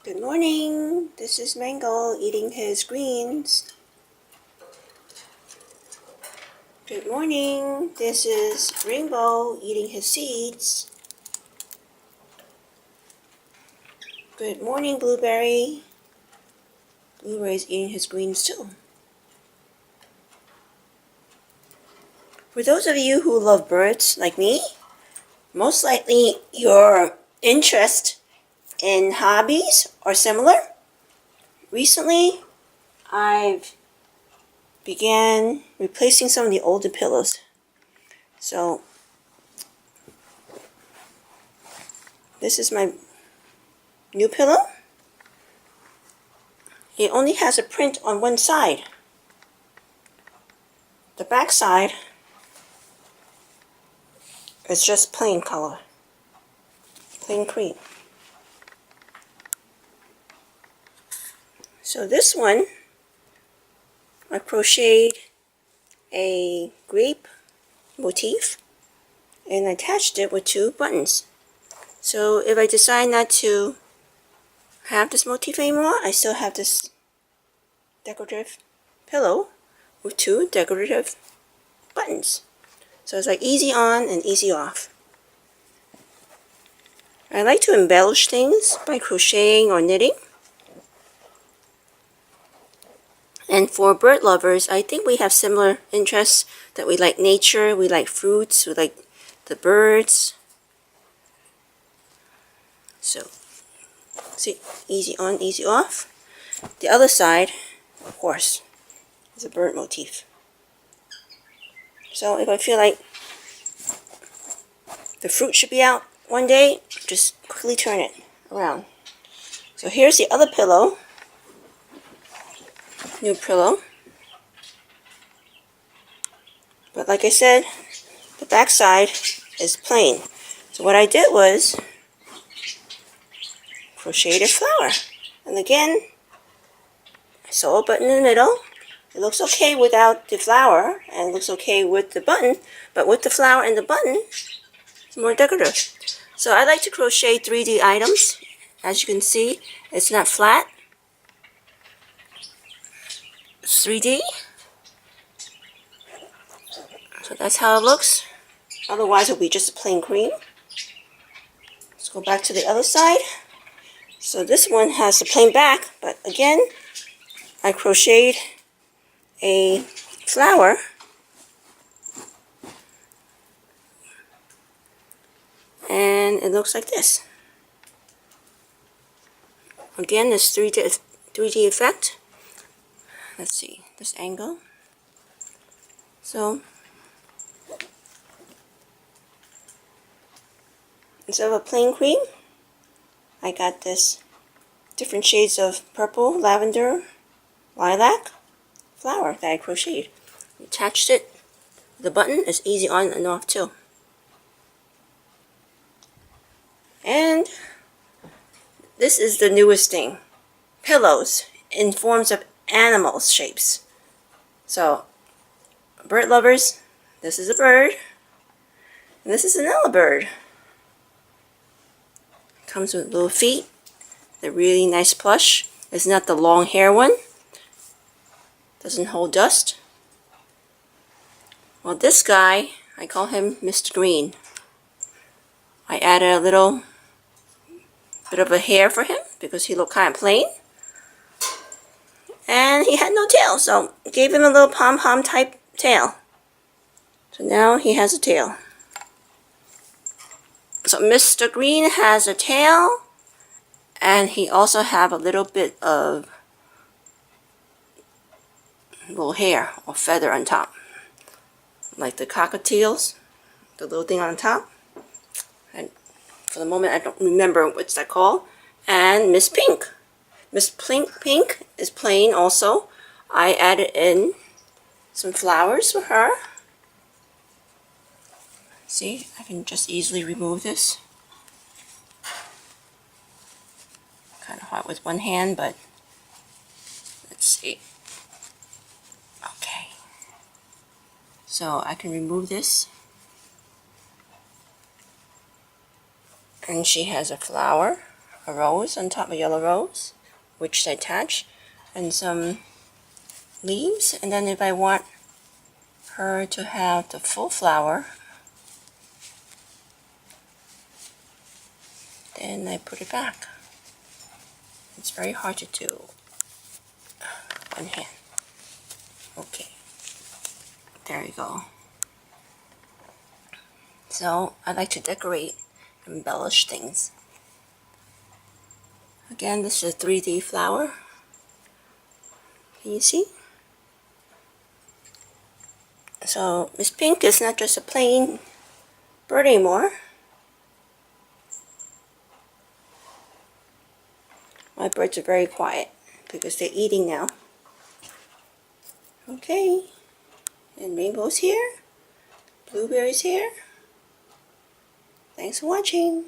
Good morning. This is Mango eating his greens. Good morning. This is Rainbow eating his seeds. Good morning, Blueberry. Blueberry's eating his greens too. For those of you who love birds like me, most likely your interest in hobbies are similar. Recently, I've began replacing some of the older pillows. So this is my new pillow. It only has a print on one side. The back side is just plain color, plain cream. So this one, I crocheted a grape motif and attached it with 2 buttons. So if I decide not to have this motif anymore, I still have this decorative pillow with 2 decorative buttons. So it's like easy on and easy off. I like to embellish things by crocheting or knitting. And for bird lovers, I think we have similar interests, that we like nature, we like fruits, we like the birds. So, see, easy on, easy off. The other side, of course, is a bird motif. So if I feel like the fruit should be out one day, just quickly turn it around. So here's the other pillow, new pillow. But like I said, the back side is plain. So what I did was crocheted a flower. And again, I sew a button in the middle. It looks okay without the flower, and it looks okay with the button, but with the flower and the button, it's more decorative. So I like to crochet 3D items. As you can see, it's not flat. It's 3D. So that's how it looks. Otherwise, it'll be just a plain cream. Let's go back to the other side. So this one has a plain back, but again, I crocheted a flower and it looks like this. Again, this 3D effect. Let's see, this angle. So instead of a plain cream, I got this different shades of purple, lavender, lilac flower that I crocheted. Attached it. The button is easy on and off too. And this is the newest thing. Pillows in forms of animals shapes. So, bird lovers, this is a bird. And this is another bird. Comes with little feet. They're really nice plush. It's not the long hair one. Doesn't hold dust. Well, this guy, I call him Mr. Green. I added a little bit of a hair for him because he looked kind of plain. And he had no tail, so gave him a little pom-pom type tail. So now he has a tail. So Mr. Green has a tail, and he also have a little bit of little hair or feather on top. Like the cockatiels, the little thing on top. And for the moment I don't remember what's that called. And Miss Pink. Miss Pink is plain also. I added in some flowers for her. See, I can just easily remove this. Kind of hard with one hand, but let's see. Okay. So I can remove this. And she has a flower a rose on top of yellow rose, which I attach, and some leaves. And then if I want her to have the full flower, then I put it back. It's very hard to do one hand. Okay, there you go. So I like to decorate, embellish things. Again, this is a 3D flower. Can you see? So Miss Pink is not just a plain bird anymore. My birds are very quiet because they're eating now. Okay, and rainbow's here, blueberries here. Thanks for watching.